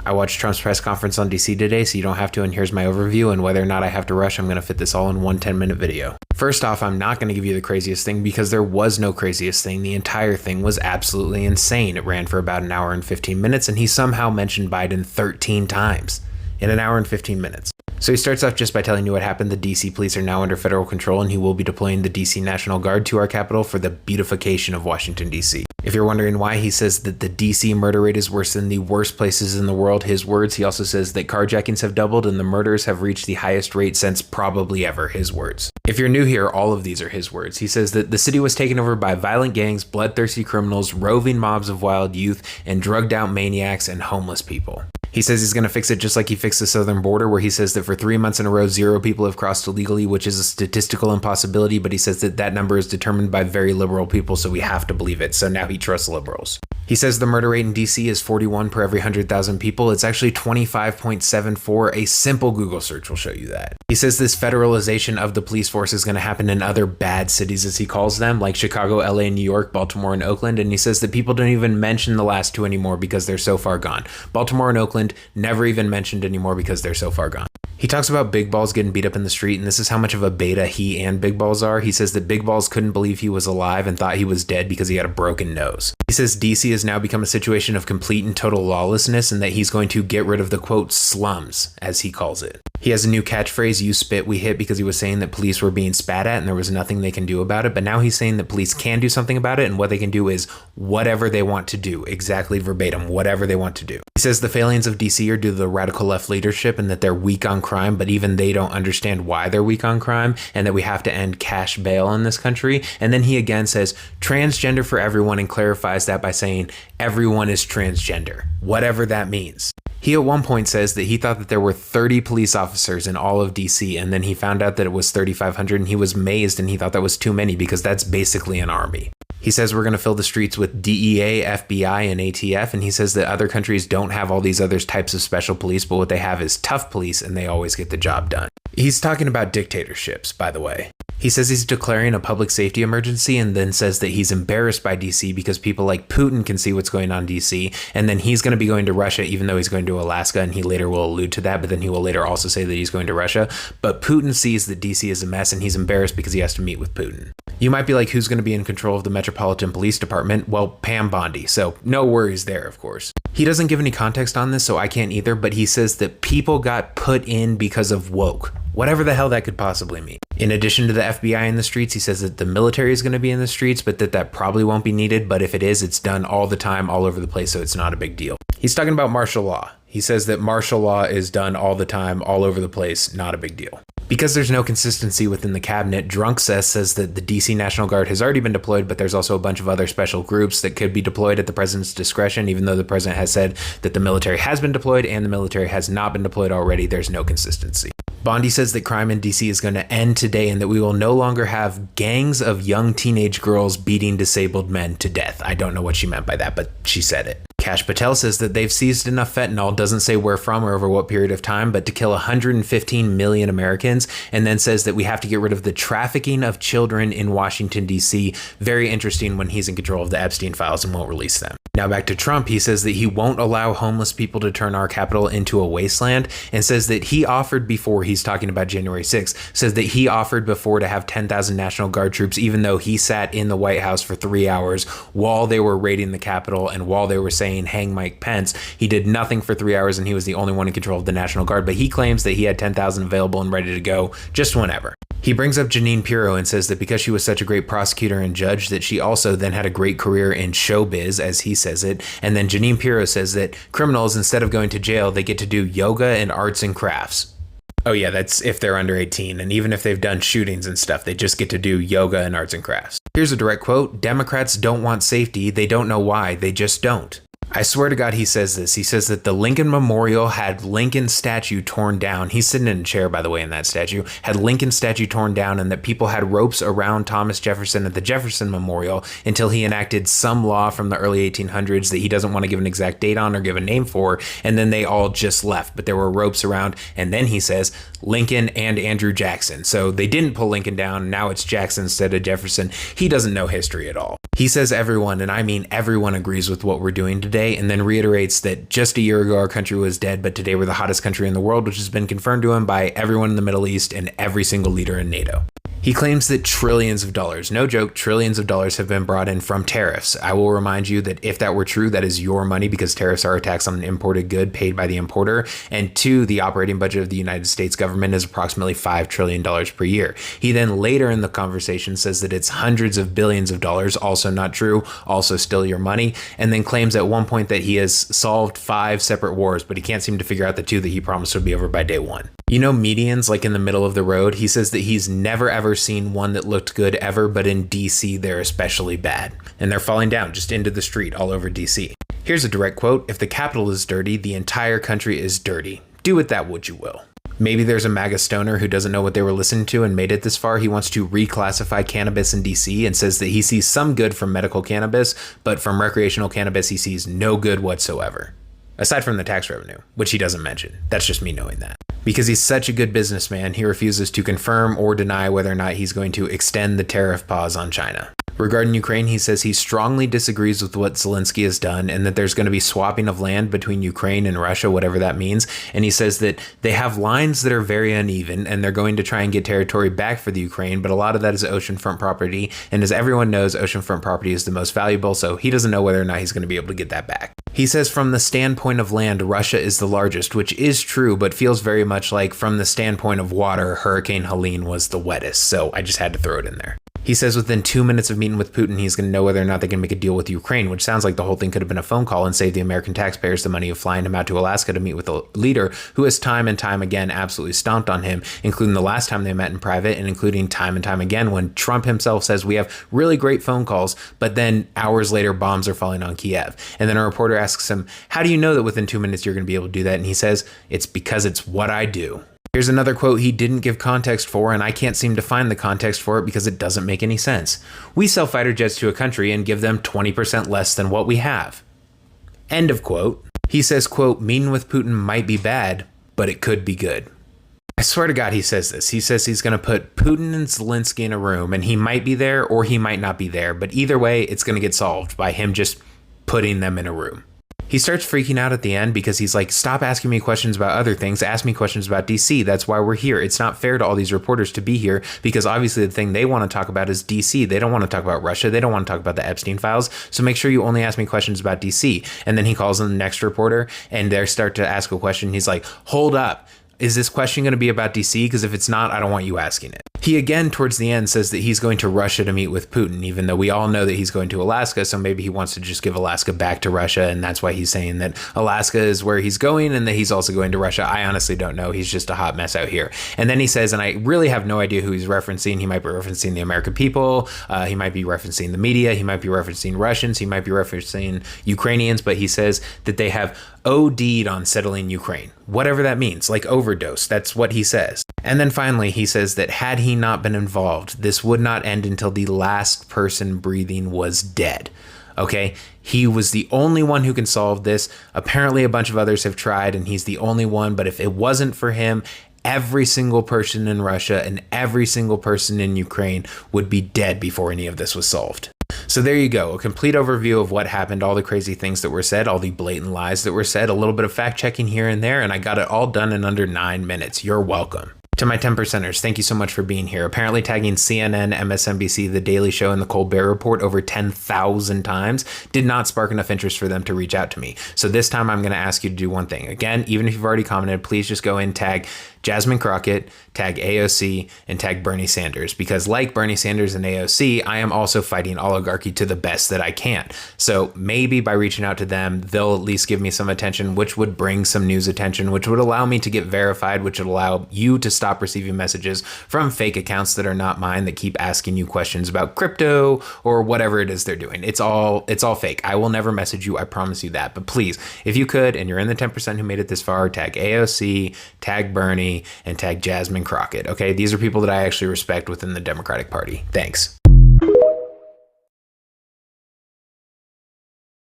I watched Trump's press conference on DC today, so you don't have to, and here's my overview, and whether or not I have to rush, I'm going to fit this all in one 10-minute video. First off, I'm not going to give you the craziest thing because there was no craziest thing. The entire thing was absolutely insane. It ran for about an hour and 15 minutes, and he somehow mentioned Biden 13 times in an hour and 15 minutes. So he starts off just by telling you what happened. The DC police are now under federal control, and he will be deploying the DC National Guard to our capital for the beautification of Washington, DC. If you're wondering why, he says that the DC murder rate is worse than the worst places in the world, his words. He also says that carjackings have doubled and the murders have reached the highest rate since probably ever, his words. If you're new here, all of these are his words. He says that the city was taken over by violent gangs, bloodthirsty criminals, roving mobs of wild youth, and drugged out maniacs and homeless people. He says he's going to fix it just like he fixed the southern border, where he says that for 3 months in a row, 0 people have crossed illegally, which is a statistical impossibility, but he says that that number is determined by very liberal people, so we have to believe it. So now he trusts liberals. He says the murder rate in DC is 41 per every 100,000 people. It's actually 25.74. A simple Google search will show you that. He says this federalization of the police force is going to happen in other bad cities, as he calls them, like Chicago, LA, New York, Baltimore, and Oakland. And he says that people don't even mention the last two anymore because they're so far gone. Baltimore and Oakland never even mentioned anymore because they're so far gone. He talks about Big Balls getting beat up in the street, and this is how much of a beta he and Big Balls are. He says that Big Balls couldn't believe he was alive and thought he was dead because he had a broken nose. He says DC has now become a situation of complete and total lawlessness, and that he's going to get rid of the, quote, slums, as he calls it. He has a new catchphrase, "You spit, we hit," because he was saying that police were being spat at and there was nothing they can do about it. But now he's saying that police can do something about it, and what they can do is whatever they want to do, exactly verbatim, whatever they want to do. He says the failings of DC are due to the radical left leadership and that they're weak on crime, but even they don't understand why they're weak on crime, and that we have to end cash bail in this country. And then he again says transgender for everyone and clarifies that by saying everyone is transgender, whatever that means. He at one point says that he thought that there were 30 police officers in all of DC, and then he found out that it was 3,500, and he was amazed and he thought that was too many because that's basically an army. He says we're going to fill the streets with DEA, FBI, and ATF, and he says that other countries don't have all these other types of special police, but what they have is tough police, and they always get the job done. He's talking about dictatorships, by the way. He says he's declaring a public safety emergency, and then says that he's embarrassed by DC because people like Putin can see what's going on in DC, and then he's going to be going to Russia, even though he's going to Alaska, and he later will allude to that, but then he will later also say that he's going to Russia. But Putin sees that DC is a mess, and he's embarrassed because he has to meet with Putin. You might be like, who's going to be in control of the Metropolitan Police Department? Well, Pam Bondi, so no worries there, of course. He doesn't give any context on this, so I can't either, but he says that people got put in because of woke. Whatever the hell that could possibly mean. In addition to the FBI in the streets, he says that the military is going to be in the streets, but that probably won't be needed. But if it is, it's done all the time, all over the place, so it's not a big deal. He's talking about martial law. He says that martial law is done all the time, all over the place, not a big deal. Because there's no consistency within the cabinet, Drunk says that the DC National Guard has already been deployed, but there's also a bunch of other special groups that could be deployed at the president's discretion, even though the president has said that the military has been deployed and the military has not been deployed already. There's no consistency. Bondi says that crime in DC is going to end today and that we will no longer have gangs of young teenage girls beating disabled men to death. I don't know what she meant by that, but she said it. Kash Patel says that they've seized enough fentanyl, doesn't say where from or over what period of time, but to kill 115 million Americans, and then says that we have to get rid of the trafficking of children in Washington, D.C. Very interesting when he's in control of the Epstein files and won't release them. Now back to Trump, he says that he won't allow homeless people to turn our capital into a wasteland, and says that he offered before, he's talking about January 6th, says that he offered before to have 10,000 National Guard troops, even though he sat in the White House for 3 hours while they were raiding the Capitol and while they were saying, hang Mike Pence. He did nothing for 3 hours and he was the only one in control of the National Guard, but he claims that he had 10,000 available and ready to go just whenever. He brings up Jeanine Pirro and says that because she was such a great prosecutor and judge that she also then had a great career in showbiz, as he says it. And then Jeanine Pirro says that criminals, instead of going to jail, they get to do yoga and arts and crafts. Oh yeah, that's if they're under 18, and even if they've done shootings and stuff, they just get to do yoga and arts and crafts. Here's a direct quote: "Democrats don't want safety, they don't know why, they just don't." I swear to God he says this. He says that the Lincoln Memorial had Lincoln's statue torn down. He's sitting in a chair, by the way, in that statue. Had Lincoln's statue torn down, and that people had ropes around Thomas Jefferson at the Jefferson Memorial until he enacted some law from the early 1800s that he doesn't want to give an exact date on or give a name for, and then they all just left. But there were ropes around, and then he says Lincoln and Andrew Jackson. So they didn't pull Lincoln down. Now it's Jackson instead of Jefferson. He doesn't know history at all. He says everyone, and I mean everyone, agrees with what we're doing today, and then reiterates that just a year ago our country was dead, but today we're the hottest country in the world, which has been confirmed to him by everyone in the Middle East and every single leader in NATO. He claims that trillions of dollars, no joke, trillions of dollars have been brought in from tariffs. I will remind you that if that were true, that is your money, because tariffs are a tax on an imported good paid by the importer. And two, the operating budget of the United States government is approximately $5 trillion per year. He then later in the conversation says that it's hundreds of billions of dollars, also not true, also still your money, and then claims at one point that he has solved 5 separate wars, but he can't seem to figure out the 2 that he promised would be over by day 1. You know, medians like in the middle of the road? He says that he's never ever seen one that looked good ever, but in DC they're especially bad. And they're falling down just into the street all over DC. Here's a direct quote: "If the Capitol is dirty, the entire country is dirty. Do with that what you will." Maybe there's a MAGA stoner who doesn't know what they were listening to and made it this far. He wants to reclassify cannabis in DC and says that he sees some good from medical cannabis, but from recreational cannabis he sees no good whatsoever. Aside from the tax revenue, which he doesn't mention. That's just me knowing that. Because he's such a good businessman, he refuses to confirm or deny whether or not he's going to extend the tariff pause on China. Regarding Ukraine, he says he strongly disagrees with what Zelensky has done and that there's going to be swapping of land between Ukraine and Russia, whatever that means. And he says that they have lines that are very uneven and they're going to try and get territory back for the Ukraine, but a lot of that is oceanfront property. And as everyone knows, oceanfront property is the most valuable, so he doesn't know whether or not he's going to be able to get that back. He says from the standpoint of land, Russia is the largest, which is true, but feels very much like from the standpoint of water, Hurricane Helene was the wettest. So I just had to throw it in there. He says within 2 minutes of meeting with Putin, he's going to know whether or not they can make a deal with Ukraine, which sounds like the whole thing could have been a phone call and save the American taxpayers the money of flying him out to Alaska to meet with a leader who has time and time again absolutely stomped on him, including the last time they met in private and including time and time again when Trump himself says we have really great phone calls, but then hours later bombs are falling on Kiev. And then a reporter asks him, how do you know that within 2 minutes you're going to be able to do that? And he says, it's because it's what I do. Here's another quote he didn't give context for, and I can't seem to find the context for it because it doesn't make any sense. We sell fighter jets to a country and give them 20% less than what we have. End of quote. He says, quote, meeting with Putin might be bad, but it could be good. I swear to God he says this. He says he's going to put Putin and Zelensky in a room, and he might be there or he might not be there, but either way, it's going to get solved by him just putting them in a room. He starts freaking out at the end because he's like, stop asking me questions about other things. Ask me questions about DC. That's why we're here. It's not fair to all these reporters to be here because obviously the thing they want to talk about is DC. They don't want to talk about Russia. They don't want to talk about the Epstein files. So make sure you only ask me questions about DC. And then he calls in the next reporter and they start to ask a question. He's like, hold up. Is this question going to be about DC? Because if it's not, I don't want you asking it. He again, towards the end, says that he's going to Russia to meet with Putin, even though we all know that he's going to Alaska. So maybe he wants to just give Alaska back to Russia. And that's why he's saying that Alaska is where he's going and that he's also going to Russia. I honestly don't know. He's just a hot mess out here. And then he says, and I really have no idea who he's referencing. He might be referencing the American people. He might be referencing the media. He might be referencing Russians. He might be referencing Ukrainians. But he says that they have OD'd on settling Ukraine, whatever that means, like overdose. That's what he says. And then finally, he says that had he not been involved, this would not end until the last person breathing was dead. Okay, he was the only one who can solve this. Apparently, a bunch of others have tried, and he's the only one. But if it wasn't for him, every single person in Russia and every single person in Ukraine would be dead before any of this was solved. So there you go, a complete overview of what happened, all the crazy things that were said, all the blatant lies that were said, a little bit of fact checking here and there, and I got it all done in under 9 minutes. You're welcome. To my 10%ers, thank you so much for being here. Apparently tagging CNN, MSNBC, The Daily Show, and The Colbert Report over 10,000 times did not spark enough interest for them to reach out to me. So this time I'm going to ask you to do one thing. Again, even if you've already commented, please just go in, tag Jasmine Crockett, tag AOC, and tag Bernie Sanders. Because like Bernie Sanders and AOC, I am also fighting oligarchy to the best that I can. So maybe by reaching out to them, they'll at least give me some attention, which would bring some news attention, which would allow me to get verified, which would allow you to stop receiving messages from fake accounts that are not mine that keep asking you questions about crypto or whatever it is they're doing. It's all fake. I will never message you. I promise you that. But please, if you could, and you're in the 10% who made it this far, tag AOC, tag Bernie, and tag Jasmine Crockett. Okay, these are people that I actually respect within the Democratic Party. Thanks.